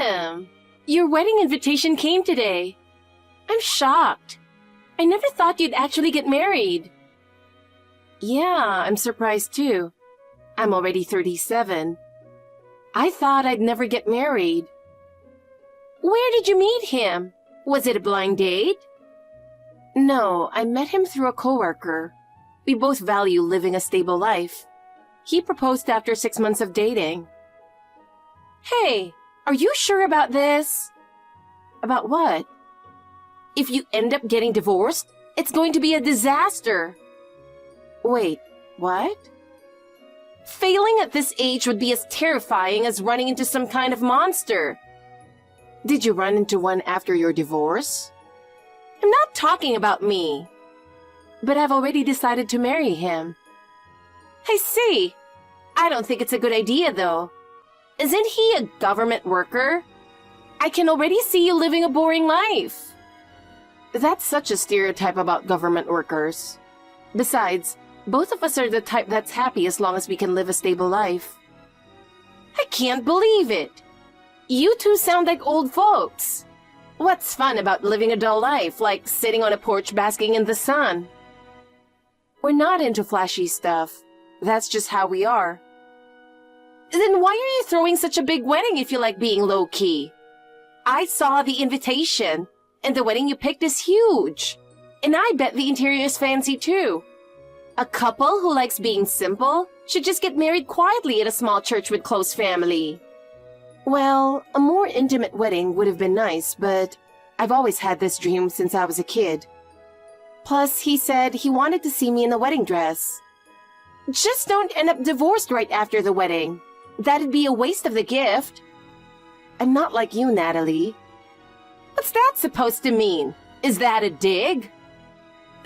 Tim! Your wedding invitation came today. I'm shocked. I never thought you'd actually get married. Yeah, I'm surprised too. I'm already 37. I thought I'd never get married. Where did you meet him? Was it a blind date? No, I met him through a coworker. We both value living a stable life. He proposed after 6 months of dating. Hey, are you sure about this? About what? If you end up getting divorced, it's going to be a disaster. Wait, what? Failing at this age would be as terrifying as running into some kind of monster. Did you run into one after your divorce? I'm not talking about me. But I've already decided to marry him. I see. I don't think it's a good idea, though. Isn't he a government worker? I can already see you living a boring life. That's such a stereotype about government workers. Besides, both of us are the type that's happy as long as we can live a stable life. I can't believe it. You two sound like old folks. What's fun about living a dull life, like sitting on a porch basking in the sun? We're not into flashy stuff. That's just how we are. Then why are you throwing such a big wedding if you like being low-key? I saw the invitation, and the wedding you picked is huge. And I bet the interior is fancy too. A couple who likes being simple should just get married quietly at a small church with close family. Well, a more intimate wedding would have been nice, but I've always had this dream since I was a kid. Plus, he said he wanted to see me in a wedding dress. Just don't end up divorced right after the wedding. That'd be a waste of the gift. I'm not like you, Natalie. What's that supposed to mean? Is that a dig?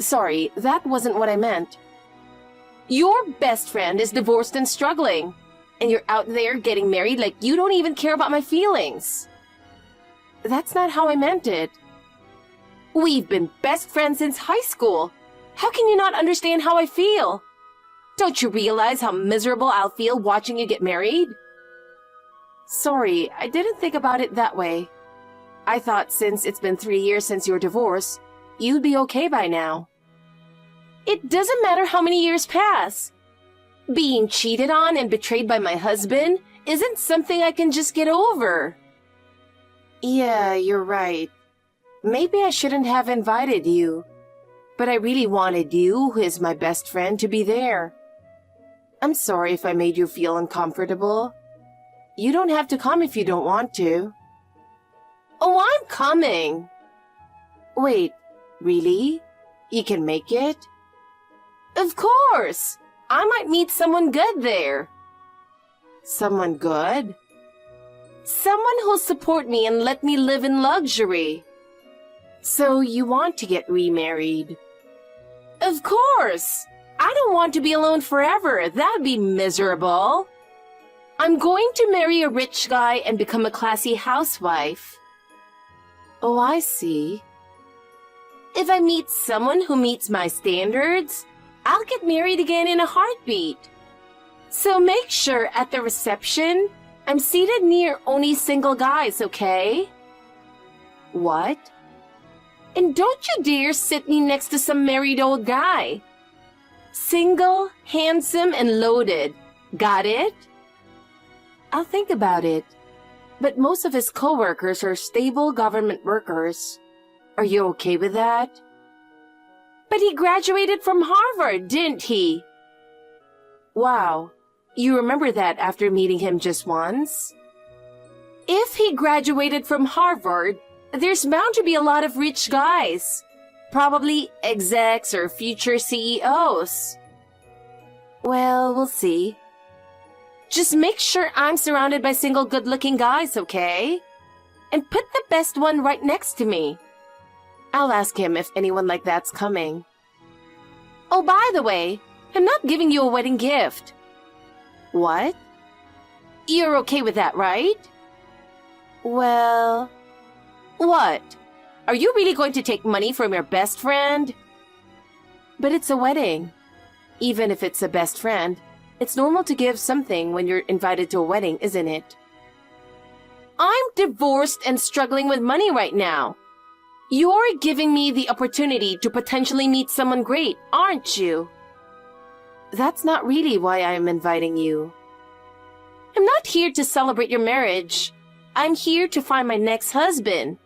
Sorry, that wasn't what I meant. Your best friend is divorced and struggling, and you're out there getting married like you don't even care about my feelings. That's not how I meant it. We've been best friends since high school. How can you not understand how I feel? Don't you realize how miserable I'll feel watching you get married? Sorry, I didn't think about it that way. I thought since it's been 3 years since your divorce, you'd be okay by now. It doesn't matter how many years pass. Being cheated on and betrayed by my husband isn't something I can just get over. Yeah, you're right. Maybe I shouldn't have invited you. But I really wanted you, who is my best friend, to be there. I'm sorry if I made you feel uncomfortable. You don't have to come if you don't want to. Oh, I'm coming. Wait, really? You can make it? Of course! I might meet someone good there. Someone good? Someone who'll support me and let me live in luxury. So you want to get remarried? Of course! I don't want to be alone forever. That'd be miserable. I'm going to marry a rich guy and become a classy housewife. Oh, I see. If I meet someone who meets my standards, I'll get married again in a heartbeat. So make sure at the reception, I'm seated near only single guys, okay? What? And don't you dare sit me next to some married old guy. Single, handsome, and loaded. Got it? I'll think about it. But most of his coworkers are stable government workers. Are you okay with that? But he graduated from Harvard, didn't he? Wow. You remember that after meeting him just once? If he graduated from Harvard, there's bound to be a lot of rich guys. Probably execs or future CEOs. Well, we'll see. Just make sure I'm surrounded by single good-looking guys, okay? And put the best one right next to me. I'll ask him if anyone like that's coming. Oh, by the way, I'm not giving you a wedding gift. What? You're okay with that, right? Well... What? Are you really going to take money from your best friend? But it's a wedding. Even if it's a best friend, it's normal to give something when you're invited to a wedding, isn't it? I'm divorced and struggling with money right now. You're giving me the opportunity to potentially meet someone great, aren't you? That's not really why I'm inviting you. I'm not here to celebrate your marriage. I'm here to find my next husband.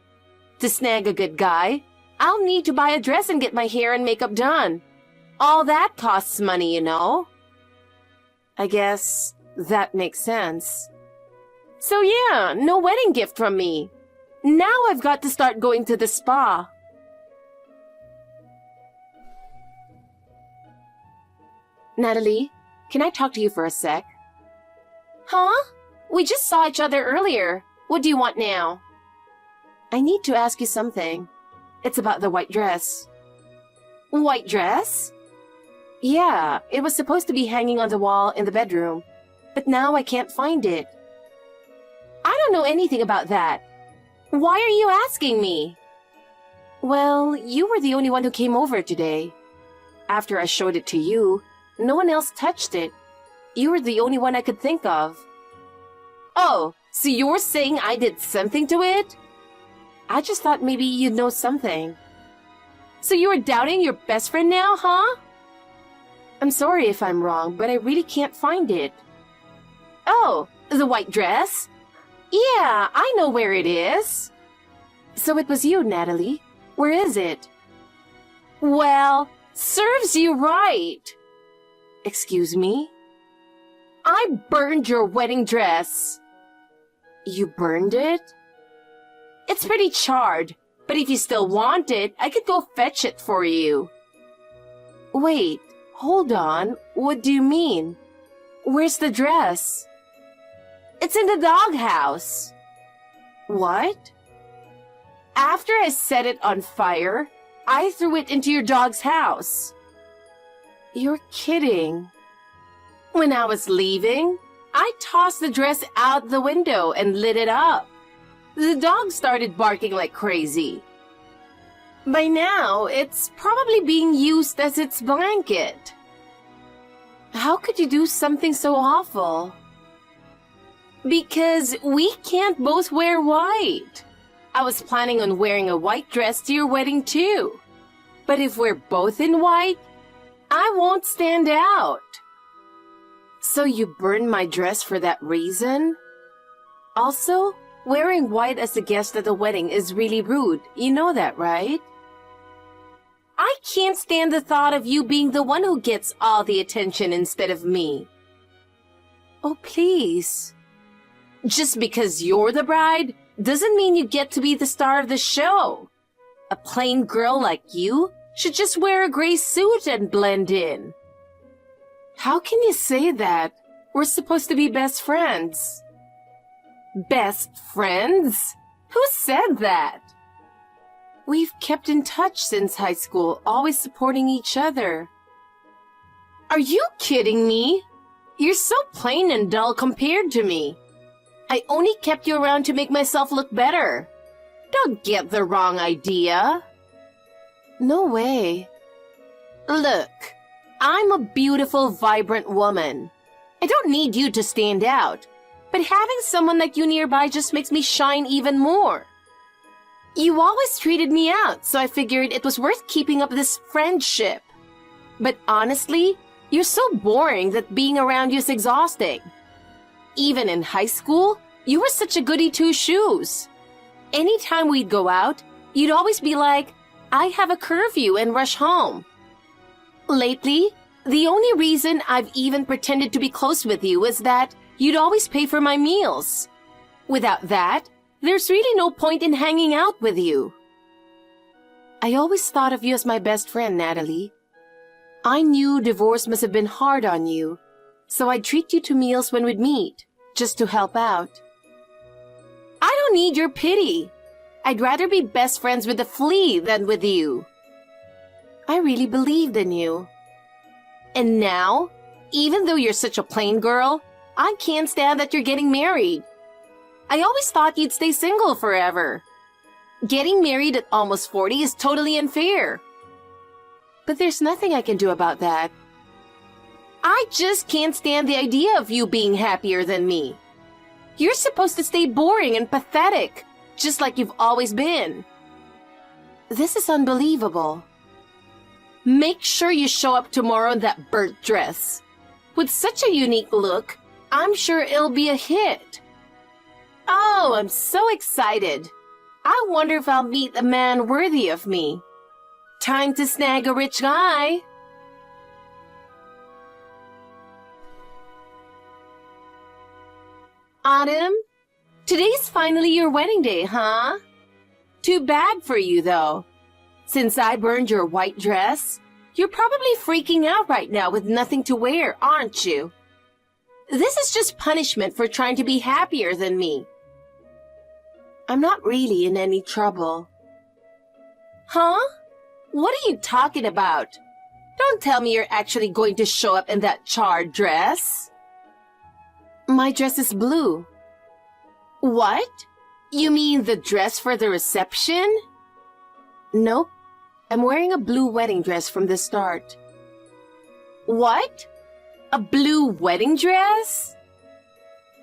To snag a good guy, I'll need to buy a dress and get my hair and makeup done. All that costs money, you know. I guess that makes sense. So yeah, no wedding gift from me. Now I've got to start going to the spa. Natalie, can I talk to you for a sec? Huh? We just saw each other earlier. What do you want now? I need to ask you something. It's about the white dress. White dress? Yeah, it was supposed to be hanging on the wall in the bedroom, but now I can't find it. I don't know anything about that. Why are you asking me? Well, you were the only one who came over today. After I showed it to you, no one else touched it. You were the only one I could think of. Oh, so you're saying I did something to it? I just thought maybe you'd know something. So you are doubting your best friend now, huh? I'm sorry if I'm wrong, but I really can't find it. Oh, the white dress? Yeah, I know where it is. So it was you, Natalie. Where is it? Well, serves you right. Excuse me? I burned your wedding dress. You burned it? It's pretty charred, but if you still want it, I could go fetch it for you. Wait, hold on. What do you mean? Where's the dress? It's in the doghouse. What? After I set it on fire, I threw it into your dog's house. You're kidding. When I was leaving, I tossed the dress out the window and lit it up. The dog started barking like crazy. By now, it's probably being used as its blanket. How could you do something so awful? Because we can't both wear white. I was planning on wearing a white dress to your wedding too. But if we're both in white, I won't stand out. So you burned my dress for that reason? Also, wearing white as a guest at a wedding is really rude. You know that, right? I can't stand the thought of you being the one who gets all the attention instead of me. Oh, please. Just because you're the bride doesn't mean you get to be the star of the show. A plain girl like you should just wear a gray suit and blend in. How can you say that? We're supposed to be best friends. Best friends? Who said that? We've kept in touch since high school, always supporting each other. Are you kidding me? You're so plain and dull compared to me. I only kept you around to make myself look better. Don't get the wrong idea. No way. Look, I'm a beautiful, vibrant woman. I don't need you to stand out, but having someone like you nearby just makes me shine even more. You always treated me out, so I figured it was worth keeping up this friendship. But honestly, you're so boring that being around you is exhausting. Even in high school, you were such a goody two-shoes. Anytime we'd go out, you'd always be like, I have a curfew and rush home. Lately, the only reason I've even pretended to be close with you is that you'd always pay for my meals. Without that, there's really no point in hanging out with you. I always thought of you as my best friend, Natalie. I knew divorce must have been hard on you, so I'd treat you to meals when we'd meet, just to help out. I don't need your pity. I'd rather be best friends with a flea than with you. I really believed in you. And now, even though you're such a plain girl, I can't stand that you're getting married. I always thought you'd stay single forever. Getting married at almost 40 is totally unfair. But there's nothing I can do about that. I just can't stand the idea of you being happier than me. You're supposed to stay boring and pathetic, just like you've always been. This is unbelievable. Make sure you show up tomorrow in that burnt dress. With such a unique look, I'm sure it'll be a hit. Oh, I'm so excited. I wonder if I'll meet a man worthy of me. Time to snag a rich guy. Autumn, today's finally your wedding day, huh? Too bad for you, though. Since I burned your white dress, you're probably freaking out right now with nothing to wear, aren't you? This is just punishment for trying to be happier than me. I'm not really in any trouble. Huh? What are you talking about? Don't tell me you're actually going to show up in that charred dress. My dress is blue. What? You mean the dress for the reception? Nope. I'm wearing a blue wedding dress from the start. What? A blue wedding dress?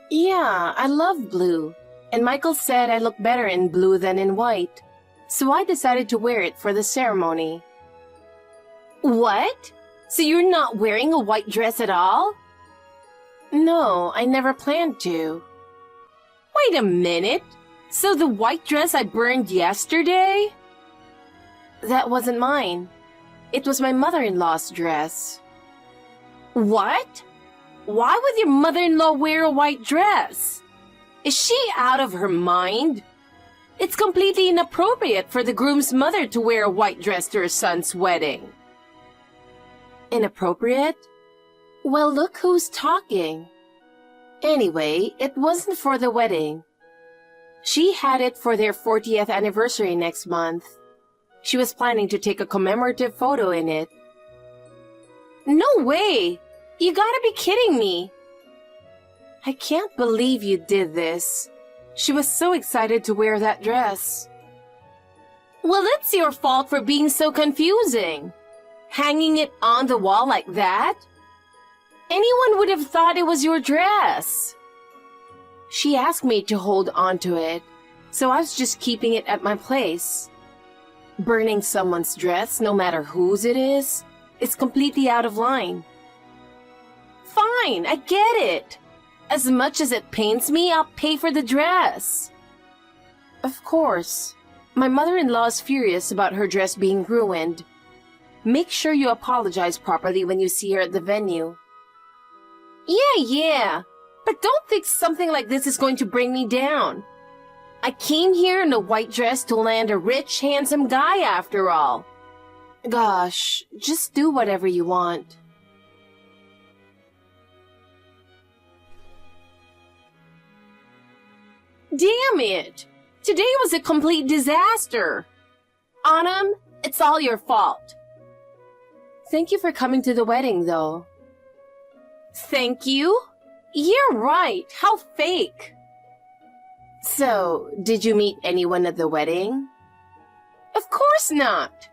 Yeah, I love blue. And Michael said I look better in blue than in white. So I decided to wear it for the ceremony. What? So you're not wearing a white dress at all? No, I never planned to. Wait a minute. So the white dress I burned yesterday? That wasn't mine. It was my mother-in-law's dress. What? Why would your mother-in-law wear a white dress? Is she out of her mind? It's completely inappropriate for the groom's mother to wear a white dress to her son's wedding. Inappropriate? Well, look who's talking. Anyway, it wasn't for the wedding. She had it for their 40th anniversary next month. She was planning to take a commemorative photo in it. No way! You gotta be kidding me! I can't believe you did this. She was so excited to wear that dress. Well, it's your fault for being so confusing. Hanging it on the wall like that? Anyone would have thought it was your dress. She asked me to hold on to it, so I was just keeping it at my place. Burning someone's dress, no matter whose it is completely out of line. Fine, I get it. As much as it pains me, I'll pay for the dress. Of course. My mother-in-law is furious about her dress being ruined. Make sure you apologize properly when you see her at the venue. Yeah, but don't think something like this is going to bring me down. I came here in a white dress to land a rich, handsome guy after all. Gosh, just do whatever you want. Damn it! Today was a complete disaster. Autumn, it's all your fault. Thank you for coming to the wedding, though. Thank you? You're right. How fake. So, did you meet anyone at the wedding? Of course not.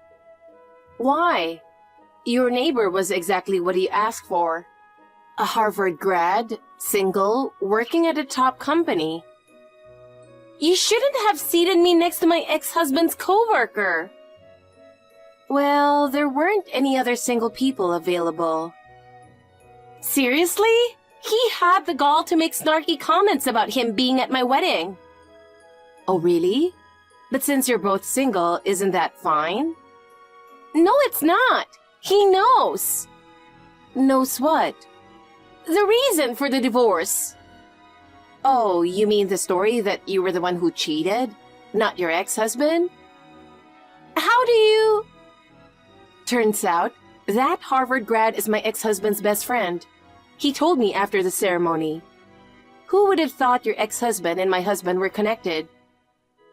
Why? Your neighbor was exactly what he asked for. A Harvard grad, single, working at a top company. You shouldn't have seated me next to my ex-husband's coworker. Well, there weren't any other single people available. Seriously? He had the gall to make snarky comments about him being at my wedding. Oh, really? But since you're both single, isn't that fine? No, it's not. He knows. Knows what? The reason for the divorce. Oh, you mean the story that you were the one who cheated? Not your ex-husband? How do you... Turns out, that Harvard grad is my ex-husband's best friend. He told me after the ceremony. Who would have thought your ex-husband and my husband were connected?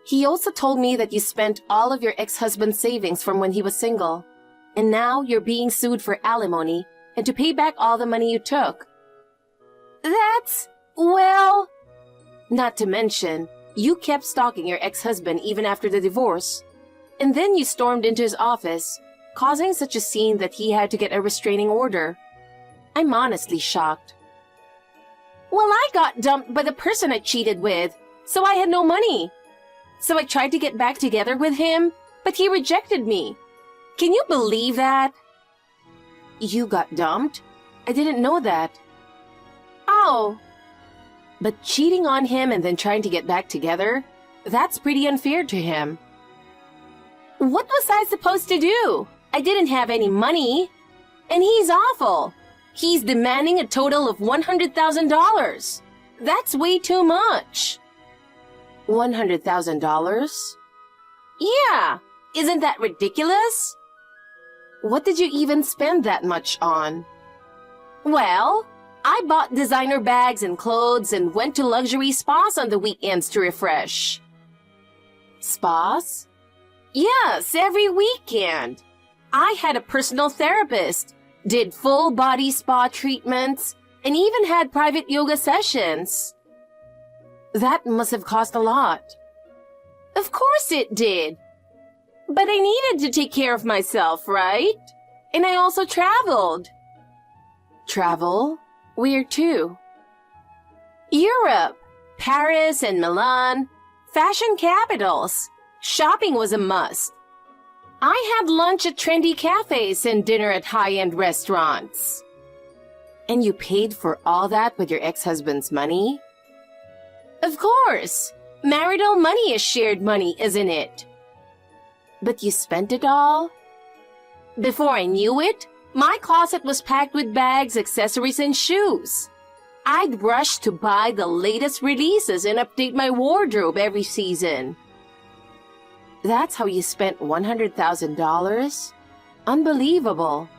He also told me that you spent all of your ex-husband's savings from when he was single. And now you're being sued for alimony and to pay back all the money you took. That's... well... Not to mention, you kept stalking your ex-husband even after the divorce. And then you stormed into his office, causing such a scene that he had to get a restraining order. I'm honestly shocked. Well, I got dumped by the person I cheated with, so I had no money. So I tried to get back together with him, but he rejected me. Can you believe that? You got dumped? I didn't know that. Oh. But cheating on him and then trying to get back together, that's pretty unfair to him. What was I supposed to do? I didn't have any money. And he's awful. He's demanding a total of $100,000. That's way too much. $100,000? Yeah, isn't that ridiculous? What did you even spend that much on? Well, I bought designer bags and clothes and went to luxury spas on the weekends to refresh. Spas? Yes, every weekend. I had a personal therapist, did full body spa treatments, and even had private yoga sessions. That must have cost a lot. Of course it did. But I needed to take care of myself, right? And I also traveled. Travel? Where to? Europe, Paris and Milan, fashion capitals. Shopping was a must. I had lunch at trendy cafes and dinner at high-end restaurants. And you paid for all that with your ex-husband's money? Of course. Marital money is shared money, isn't it? But you spent it all? Before I knew it, my closet was packed with bags, accessories, and shoes. I'd rush to buy the latest releases and update my wardrobe every season. That's how you spent $100,000? Unbelievable.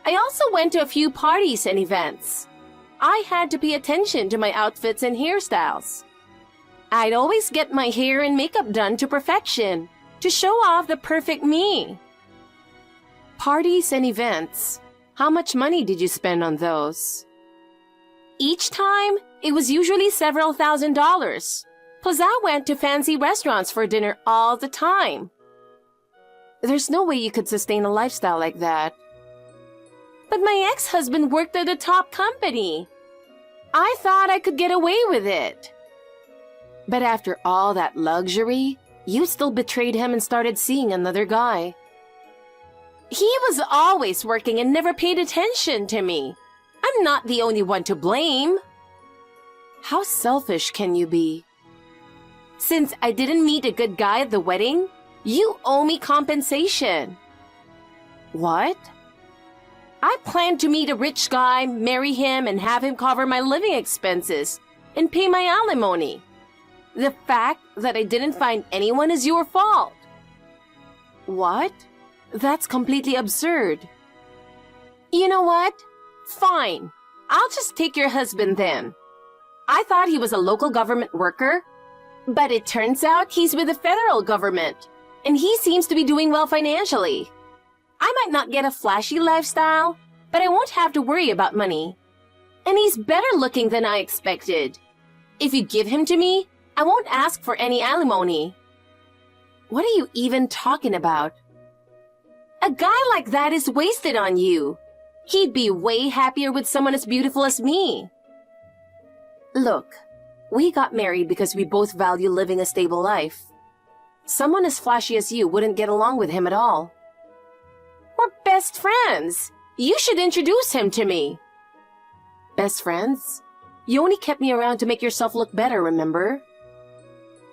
I also went to a few parties and events. I had to pay attention to my outfits and hairstyles. I'd always get my hair and makeup done to perfection to show off the perfect me. Parties and events. How much money did you spend on those? Each time, it was usually several $1,000s. Plus I went to fancy restaurants for dinner all the time. There's no way you could sustain a lifestyle like that. But my ex-husband worked at a top company. I thought I could get away with it. But after all that luxury, you still betrayed him and started seeing another guy. He was always working and never paid attention to me. I'm not the only one to blame. How selfish can you be? Since I didn't meet a good guy at the wedding, you owe me compensation. What? I planned to meet a rich guy, marry him, and have him cover my living expenses and pay my alimony. The fact that I didn't find anyone is your fault. What? That's completely absurd. You know what? Fine. I'll just take your husband then. I thought he was a local government worker, but it turns out he's with the federal government, and he seems to be doing well financially. I might not get a flashy lifestyle, but I won't have to worry about money. And he's better looking than I expected. If you give him to me, I won't ask for any alimony. What are you even talking about? A guy like that is wasted on you. He'd be way happier with someone as beautiful as me. Look, we got married because we both value living a stable life. Someone as flashy as you wouldn't get along with him at all. We're best friends. You should introduce him to me. Best friends? You only kept me around to make yourself look better, remember?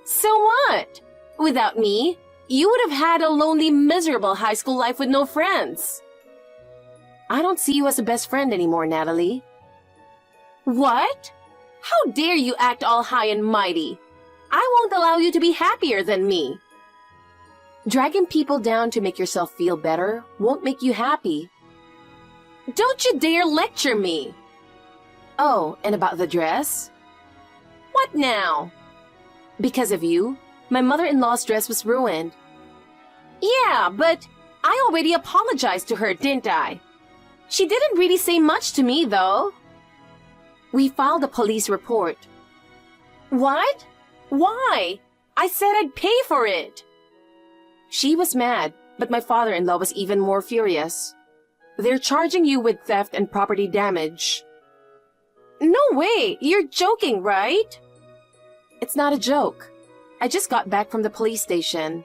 So what? Without me, you would have had a lonely, miserable high school life with no friends. I don't see you as a best friend anymore, Natalie. What? How dare you act all high and mighty? I won't allow you to be happier than me. Dragging people down to make yourself feel better won't make you happy. Don't you dare lecture me. Oh, and about the dress? What now? Because of you, my mother-in-law's dress was ruined. Yeah, but I already apologized to her, didn't I? She didn't really say much to me, though. We filed a police report. What? Why? I said I'd pay for it. She was mad, but my father-in-law was even more furious. They're charging you with theft and property damage. No way! You're joking, right? It's not a joke. I just got back from the police station.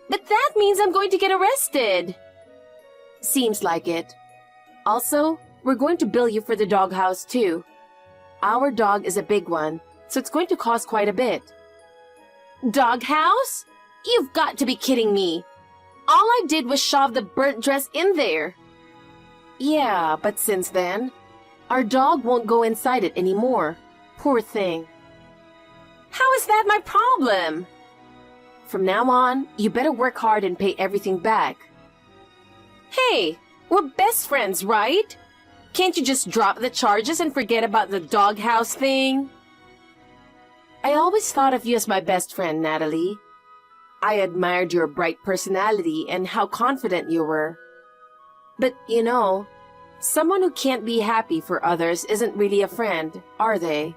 But that means I'm going to get arrested. Seems like it. Also, we're going to bill you for the doghouse too. Our dog is a big one, so it's going to cost quite a bit. Doghouse? You've got to be kidding me. All I did was shove the burnt dress in there. Yeah, but since then, our dog won't go inside it anymore. Poor thing. How is that my problem? From now on, you better work hard and pay everything back. Hey, we're best friends, right? Can't you just drop the charges and forget about the doghouse thing? I always thought of you as my best friend, Natalie. I admired your bright personality and how confident you were. But, you know, someone who can't be happy for others isn't really a friend, are they?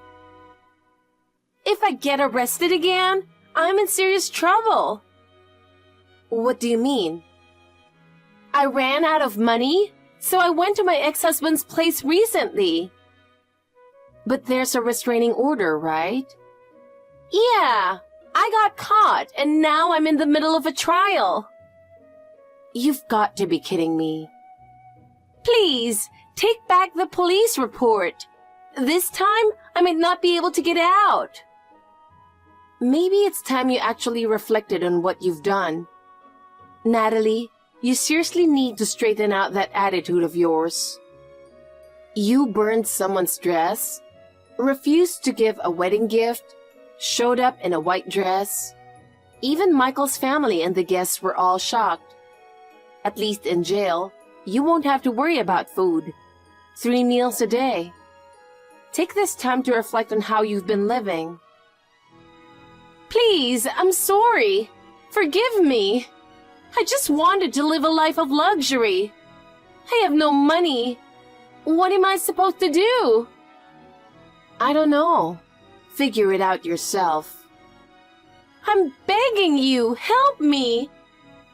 If I get arrested again, I'm in serious trouble. What do you mean? I ran out of money, so I went to my ex-husband's place recently. But there's a restraining order, right? Yeah, I got caught, and now I'm in the middle of a trial. You've got to be kidding me. Please, take back the police report. This time, I might not be able to get out. Maybe it's time you actually reflected on what you've done. Natalie, you seriously need to straighten out that attitude of yours. You burned someone's dress, refused to give a wedding gift, showed up in a white dress. Even Michael's family and the guests were all shocked. At least in jail, you won't have to worry about food. 3 meals a day. Take this time to reflect on how you've been living. Please, I'm sorry. Forgive me. I just wanted to live a life of luxury. I have no money. What am I supposed to do? I don't know. Figure it out yourself. I'm begging you, help me.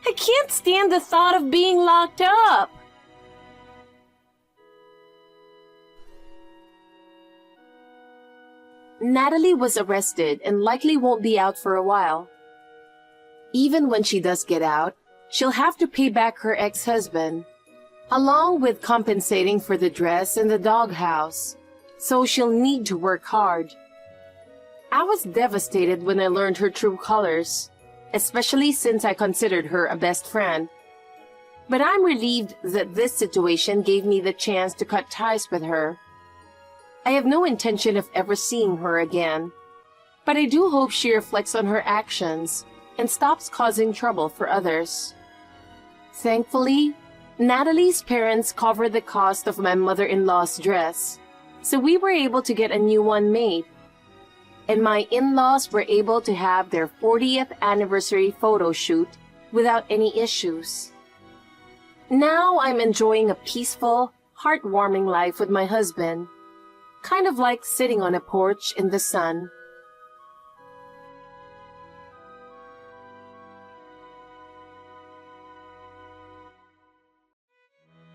I can't stand the thought of being locked up. Natalie was arrested and likely won't be out for a while. Even when she does get out, she'll have to pay back her ex-husband, along with compensating for the dress and the doghouse, so she'll need to work hard. I was devastated when I learned her true colors, especially since I considered her a best friend. But I'm relieved that this situation gave me the chance to cut ties with her. I have no intention of ever seeing her again, but I do hope she reflects on her actions and stops causing trouble for others. Thankfully, Natalie's parents covered the cost of my mother-in-law's dress, so we were able to get a new one made. And my in-laws were able to have their 40th anniversary photo shoot without any issues. Now I'm enjoying a peaceful, heartwarming life with my husband, kind of like sitting on a porch in the sun.